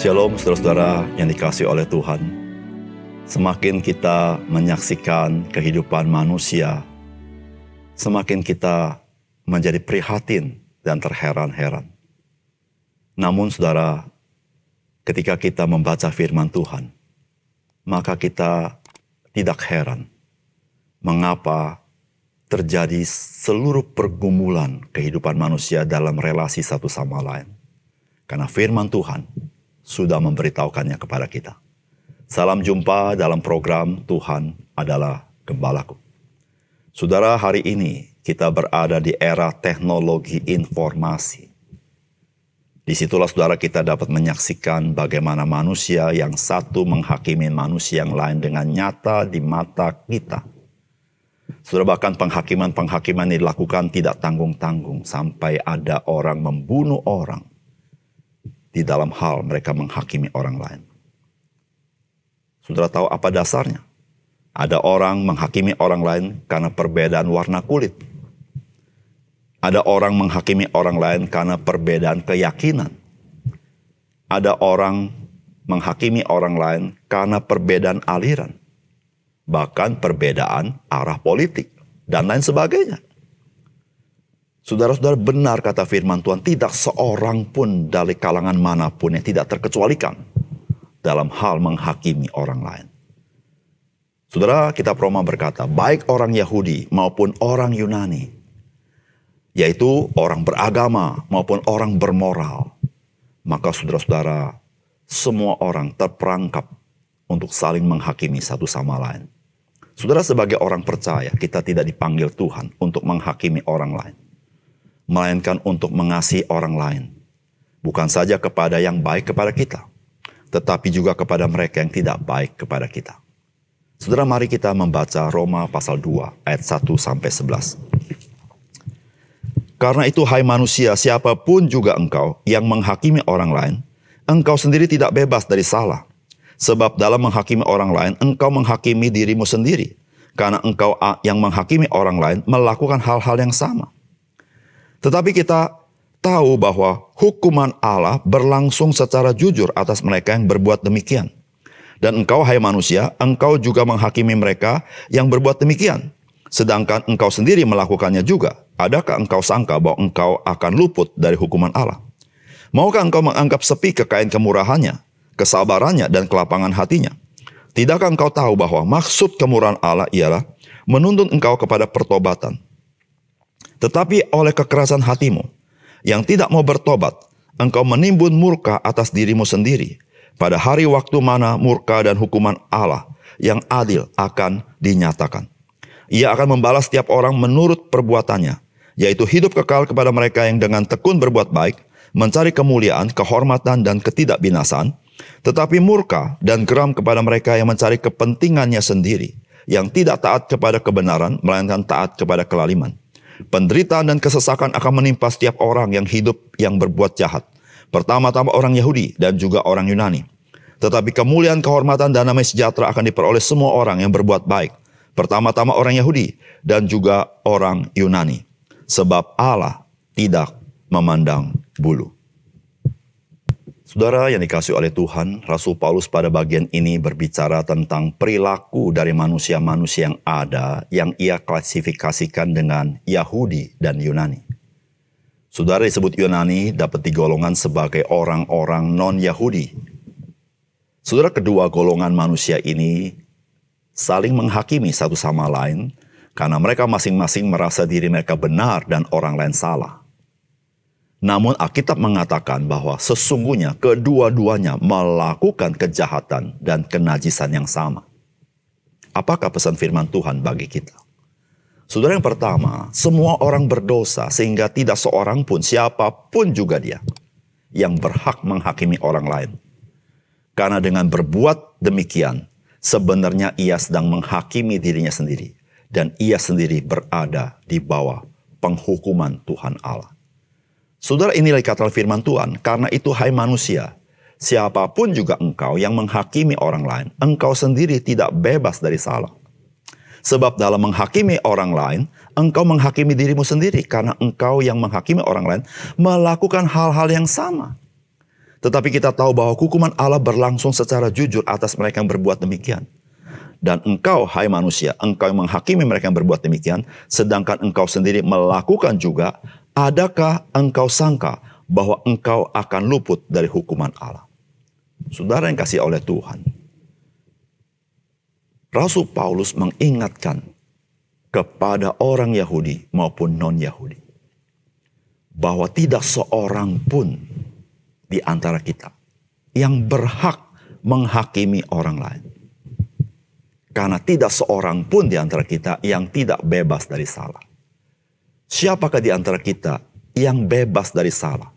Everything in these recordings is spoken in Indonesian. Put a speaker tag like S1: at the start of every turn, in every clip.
S1: Shalom saudara-saudara yang dikasihi oleh Tuhan. Semakin kita menyaksikan kehidupan manusia, semakin kita menjadi prihatin dan terheran-heran. Namun saudara, ketika kita membaca firman Tuhan, maka kita tidak heran mengapa terjadi seluruh pergumulan kehidupan manusia dalam relasi satu sama lain. Karena firman Tuhan sudah memberitahukannya kepada kita. Salam jumpa dalam program Tuhan adalah Gembalaku. Saudara, hari ini kita berada di era teknologi informasi. Disitulah saudara kita dapat menyaksikan bagaimana manusia yang satu menghakimi manusia yang lain dengan nyata di mata kita. Saudara, bahkan penghakiman-penghakiman ini dilakukan tidak tanggung-tanggung sampai ada orang membunuh orang di dalam hal mereka menghakimi orang lain. Saudara tahu apa dasarnya? Ada orang menghakimi orang lain karena perbedaan warna kulit. Ada orang menghakimi orang lain karena perbedaan keyakinan. Ada orang menghakimi orang lain karena perbedaan aliran. Bahkan perbedaan arah politik dan lain sebagainya. Saudara-saudara, benar kata firman Tuhan, tidak seorang pun dari kalangan manapun yang tidak terkecualikan dalam hal menghakimi orang lain. Saudara, kitab Roma berkata, baik orang Yahudi maupun orang Yunani, yaitu orang beragama maupun orang bermoral, maka saudara-saudara, semua orang terperangkap untuk saling menghakimi satu sama lain. Saudara, sebagai orang percaya, kita tidak dipanggil Tuhan untuk menghakimi orang lain, melainkan untuk mengasihi orang lain. Bukan saja kepada yang baik kepada kita, tetapi juga kepada mereka yang tidak baik kepada kita. Saudara, mari kita membaca Roma pasal 2 ayat 1-11. Karena itu, hai manusia, siapapun juga engkau yang menghakimi orang lain, engkau sendiri tidak bebas dari salah. Sebab dalam menghakimi orang lain, engkau menghakimi dirimu sendiri. Karena engkau yang menghakimi orang lain melakukan hal-hal yang sama. Tetapi kita tahu bahwa hukuman Allah berlangsung secara jujur atas mereka yang berbuat demikian. Dan engkau, hai manusia, engkau juga menghakimi mereka yang berbuat demikian. Sedangkan engkau sendiri melakukannya juga. Adakah engkau sangka bahwa engkau akan luput dari hukuman Allah? Maukah engkau menganggap sepi kekayaan kemurahannya, kesabarannya, dan kelapangan hatinya? Tidakkah engkau tahu bahwa maksud kemurahan Allah ialah menuntun engkau kepada pertobatan? Tetapi oleh kekerasan hatimu yang tidak mau bertobat, engkau menimbun murka atas dirimu sendiri. Pada hari waktu mana murka dan hukuman Allah yang adil akan dinyatakan. Ia akan membalas setiap orang menurut perbuatannya, yaitu hidup kekal kepada mereka yang dengan tekun berbuat baik, mencari kemuliaan, kehormatan, dan ketidakbinasaan, tetapi murka dan geram kepada mereka yang mencari kepentingannya sendiri, yang tidak taat kepada kebenaran, melainkan taat kepada kelaliman. Penderitaan dan kesesakan akan menimpa setiap orang yang hidup yang berbuat jahat. Pertama-tama orang Yahudi dan juga orang Yunani. Tetapi kemuliaan, kehormatan, dan damai sejahtera akan diperoleh semua orang yang berbuat baik. Pertama-tama orang Yahudi dan juga orang Yunani. Sebab Allah tidak memandang bulu. Saudara yang dikasihi oleh Tuhan, Rasul Paulus pada bagian ini berbicara tentang perilaku dari manusia-manusia yang ada, yang ia klasifikasikan dengan Yahudi dan Yunani. Saudara, disebut Yunani dapat digolongan sebagai orang-orang non-Yahudi. Saudara, kedua golongan manusia ini saling menghakimi satu sama lain, karena mereka masing-masing merasa diri mereka benar dan orang lain salah. Namun Alkitab mengatakan bahwa sesungguhnya kedua-duanya melakukan kejahatan dan kenajisan yang sama. Apakah pesan firman Tuhan bagi kita? Saudara, yang pertama, semua orang berdosa sehingga tidak seorang pun, siapapun juga dia, yang berhak menghakimi orang lain. Karena dengan berbuat demikian, sebenarnya ia sedang menghakimi dirinya sendiri. Dan ia sendiri berada di bawah penghukuman Tuhan Allah. Saudara, inilah kata firman Tuhan, karena itu hai manusia, siapapun juga engkau yang menghakimi orang lain, engkau sendiri tidak bebas dari salah. Sebab dalam menghakimi orang lain, engkau menghakimi dirimu sendiri, karena engkau yang menghakimi orang lain melakukan hal-hal yang sama. Tetapi kita tahu bahwa hukuman Allah berlangsung secara jujur atas mereka yang berbuat demikian. Dan engkau, hai manusia, engkau yang menghakimi mereka yang berbuat demikian, sedangkan engkau sendiri melakukan juga, adakah engkau sangka bahwa engkau akan luput dari hukuman Allah? Saudara yang kasih oleh Tuhan, Rasul Paulus mengingatkan kepada orang Yahudi maupun non-Yahudi bahwa tidak seorang pun di antara kita yang berhak menghakimi orang lain. Karena tidak seorang pun di antara kita yang tidak bebas dari salah. Siapakah di antara kita yang bebas dari salah?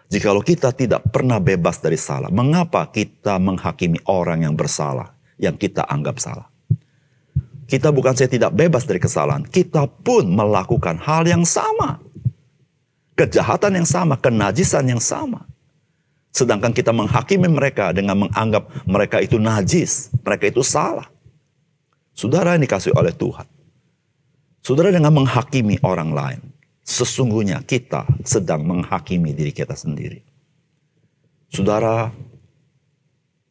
S1: Jikalau kita tidak pernah bebas dari salah, mengapa kita menghakimi orang yang bersalah, yang kita anggap salah? Kita bukan saja tidak bebas dari kesalahan, kita pun melakukan hal yang sama. Kejahatan yang sama, kenajisan yang sama. Sedangkan kita menghakimi mereka dengan menganggap mereka itu najis, mereka itu salah. Saudara yang dikasihi oleh Tuhan, saudara dengan menghakimi orang lain, sesungguhnya kita sedang menghakimi diri kita sendiri. Saudara,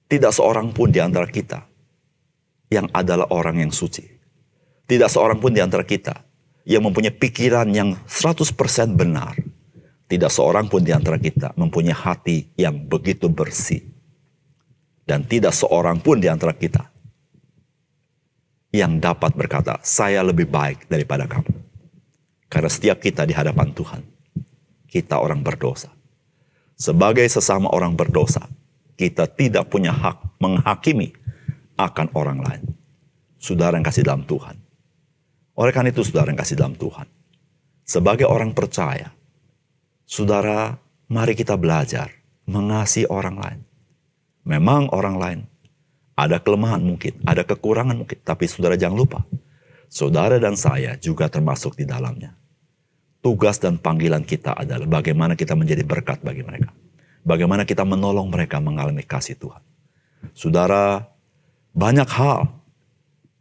S1: tidak seorang pun di antara kita yang adalah orang yang suci. Tidak seorang pun di antara kita yang mempunyai pikiran yang 100% benar. Tidak seorang pun di antara kita mempunyai hati yang begitu bersih. Dan tidak seorang pun di antara kita yang dapat berkata, saya lebih baik daripada kamu. Karena setiap kita di hadapan Tuhan, kita orang berdosa. Sebagai sesama orang berdosa, kita tidak punya hak menghakimi akan orang lain. Saudara yang kasih dalam Tuhan. Oleh karena itu, saudara yang kasih dalam Tuhan, sebagai orang percaya, saudara, mari kita belajar mengasihi orang lain. Memang orang lain ada kelemahan mungkin, ada kekurangan mungkin. Tapi saudara jangan lupa, saudara dan saya juga termasuk di dalamnya. Tugas dan panggilan kita adalah bagaimana kita menjadi berkat bagi mereka. Bagaimana kita menolong mereka mengalami kasih Tuhan. Saudara, banyak hal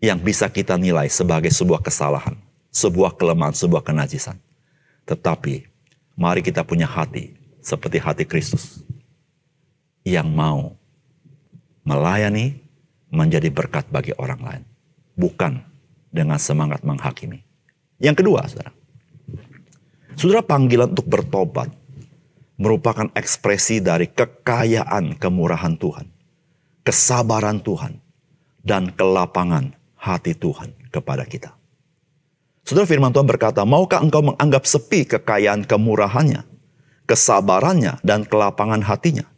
S1: yang bisa kita nilai sebagai sebuah kesalahan, sebuah kelemahan, sebuah kenajisan. Tetapi, mari kita punya hati seperti hati Kristus yang mau melayani, menjadi berkat bagi orang lain. Bukan dengan semangat menghakimi. Yang kedua, saudara. Saudara, panggilan untuk bertobat merupakan ekspresi dari kekayaan kemurahan Tuhan, kesabaran Tuhan, dan kelapangan hati Tuhan kepada kita. Saudara, firman Tuhan berkata, maukah engkau menganggap sepi kekayaan kemurahannya, kesabarannya, dan kelapangan hatinya?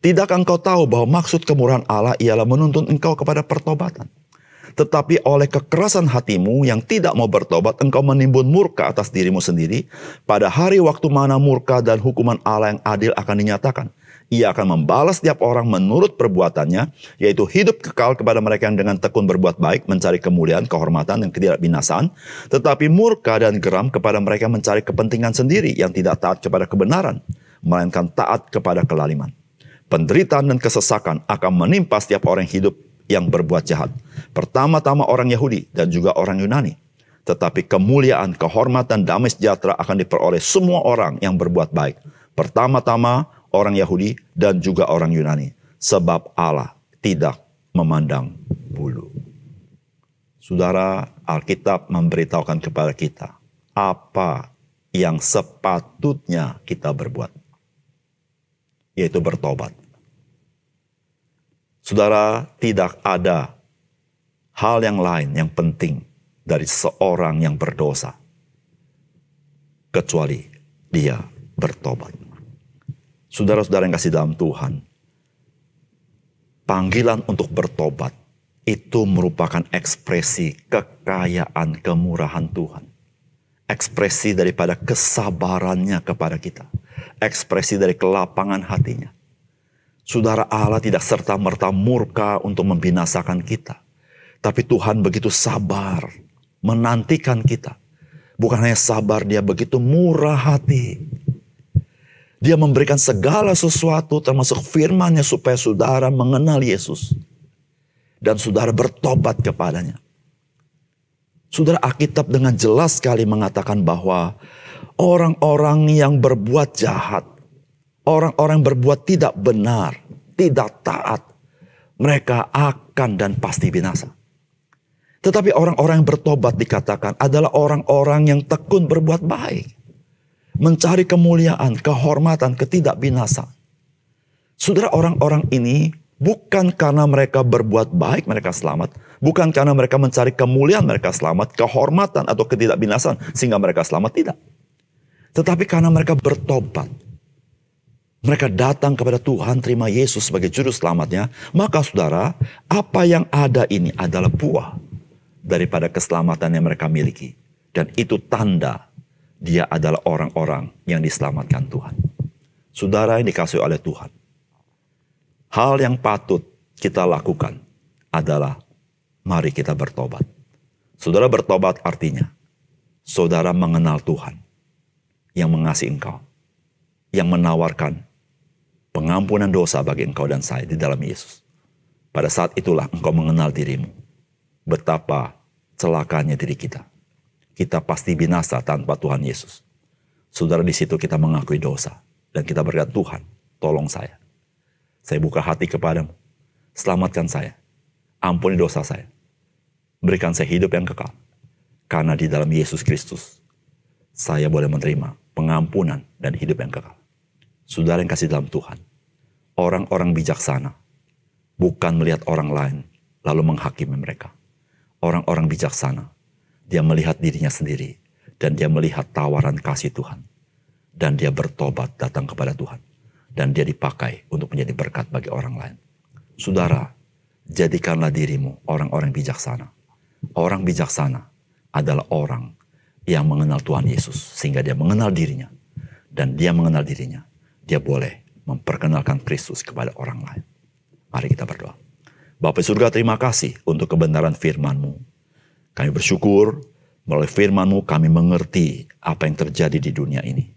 S1: Tidakkah engkau tahu bahwa maksud kemurahan Allah ialah menuntun engkau kepada pertobatan? Tetapi oleh kekerasan hatimu yang tidak mau bertobat, engkau menimbun murka atas dirimu sendiri. Pada hari waktu mana murka dan hukuman Allah yang adil akan dinyatakan. Ia akan membalas setiap orang menurut perbuatannya, yaitu hidup kekal kepada mereka yang dengan tekun berbuat baik, mencari kemuliaan, kehormatan, dan ketidakbinasaan. Tetapi murka dan geram kepada mereka yang mencari kepentingan sendiri, yang tidak taat kepada kebenaran, melainkan taat kepada kelaliman. Penderitaan dan kesesakan akan menimpa setiap orang hidup yang berbuat jahat. Pertama-tama orang Yahudi dan juga orang Yunani. Tetapi kemuliaan, kehormatan, damai sejahtera akan diperoleh semua orang yang berbuat baik. Pertama-tama orang Yahudi dan juga orang Yunani. Sebab Allah tidak memandang bulu. Saudara, Alkitab memberitahukan kepada kita apa yang sepatutnya kita berbuat. Yaitu bertobat. Saudara, tidak ada hal yang lain yang penting dari seorang yang berdosa kecuali dia bertobat. Saudara-saudara yang kasih dalam Tuhan, panggilan untuk bertobat itu merupakan ekspresi kekayaan kemurahan Tuhan. Ekspresi daripada kesabarannya kepada kita. Ekspresi dari kelapangan hatinya. Saudara, Allah tidak serta-merta murka untuk membinasakan kita. Tapi Tuhan begitu sabar menantikan kita. Bukan hanya sabar, dia begitu murah hati. Dia memberikan segala sesuatu termasuk firman-Nya supaya saudara mengenal Yesus. Dan saudara bertobat kepadanya. Saudara, Alkitab dengan jelas sekali mengatakan bahwa orang-orang yang berbuat jahat, Orang-orang berbuat tidak benar, tidak taat, mereka akan dan pasti binasa. Tetapi orang-orang yang bertobat dikatakan adalah orang-orang yang tekun berbuat baik. Mencari kemuliaan, kehormatan, ketidakbinasaan. Saudara, orang-orang ini bukan karena mereka berbuat baik mereka selamat. Bukan karena mereka mencari kemuliaan mereka selamat, kehormatan atau ketidakbinasaan sehingga mereka selamat, tidak. Tetapi karena mereka bertobat. Mereka datang kepada Tuhan, terima Yesus sebagai juru selamatnya. Maka saudara, apa yang ada ini adalah buah daripada keselamatan yang mereka miliki. Dan itu tanda dia adalah orang-orang yang diselamatkan Tuhan. Saudara yang dikasihi oleh Tuhan. Hal yang patut kita lakukan adalah mari kita bertobat. Saudara, bertobat artinya saudara mengenal Tuhan yang mengasihi engkau, yang menawarkan pengampunan dosa bagi engkau dan saya di dalam Yesus. Pada saat itulah engkau mengenal dirimu. Betapa celakanya diri kita. Kita pasti binasa tanpa Tuhan Yesus. Saudara, di situ kita mengakui dosa. Dan kita berkata, Tuhan, tolong saya. Saya buka hati kepadamu. Selamatkan saya. Ampuni dosa saya. Berikan saya hidup yang kekal. Karena di dalam Yesus Kristus, saya boleh menerima pengampunan dan hidup yang kekal. Saudara yang kasih dalam Tuhan, orang-orang bijaksana bukan melihat orang lain lalu menghakimi mereka. Orang-orang bijaksana, dia melihat dirinya sendiri dan dia melihat tawaran kasih Tuhan. Dan dia bertobat datang kepada Tuhan. Dan dia dipakai untuk menjadi berkat bagi orang lain. Saudara, jadikanlah dirimu orang-orang bijaksana. Orang bijaksana adalah orang yang mengenal Tuhan Yesus sehingga dia mengenal dirinya. Dan dia mengenal dirinya. Dia boleh memperkenalkan Kristus kepada orang lain. Mari kita berdoa. Bapa surga, terima kasih untuk kebenaran firman-Mu. Kami bersyukur melalui firman-Mu kami mengerti apa yang terjadi di dunia ini.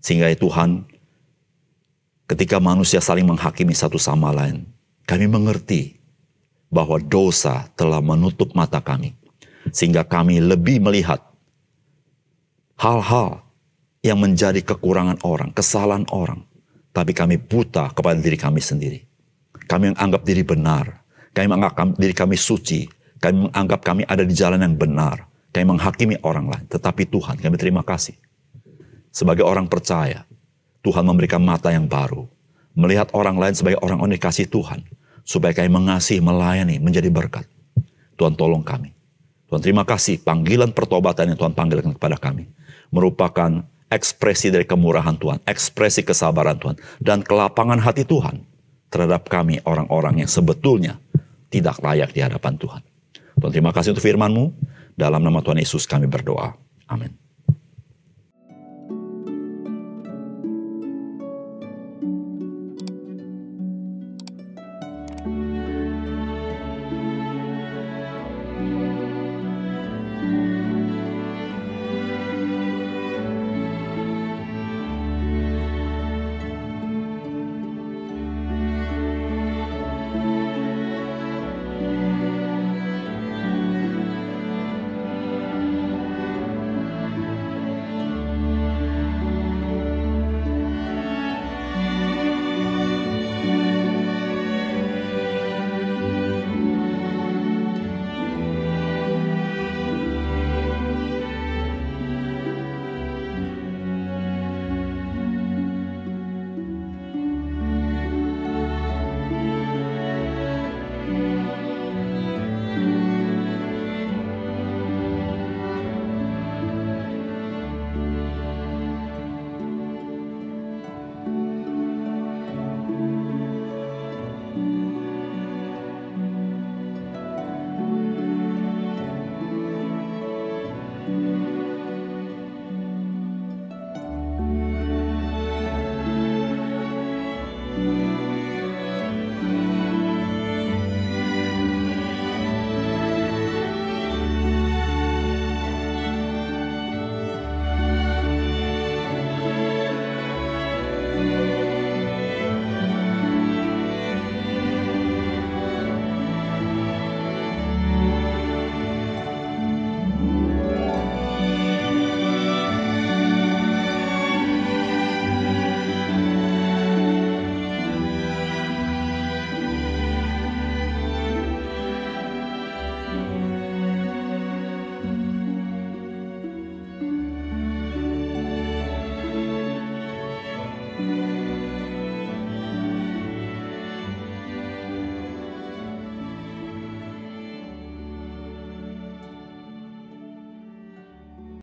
S1: Sehingga ya Tuhan, ketika manusia saling menghakimi satu sama lain, kami mengerti bahwa dosa telah menutup mata kami. Sehingga kami lebih melihat hal-hal yang menjadi kekurangan orang, kesalahan orang. Tapi kami buta kepada diri kami sendiri. Kami menganggap diri benar. Kami menganggap diri kami suci. Kami menganggap kami ada di jalan yang benar. Kami menghakimi orang lain. Tetapi Tuhan, kami terima kasih. Sebagai orang percaya, Tuhan memberikan mata yang baru. Melihat orang lain sebagai orang-orang yang dikasih Tuhan. Supaya kami mengasihi, melayani, menjadi berkat. Tuhan tolong kami. Tuhan terima kasih panggilan pertobatan yang Tuhan panggilkan kepada kami. Merupakan ekspresi dari kemurahan Tuhan, ekspresi kesabaran Tuhan, dan kelapangan hati Tuhan terhadap kami orang-orang yang sebetulnya tidak layak di hadapan Tuhan. Tuhan terima kasih untuk firman-Mu. Dalam nama Tuhan Yesus kami berdoa. Amin.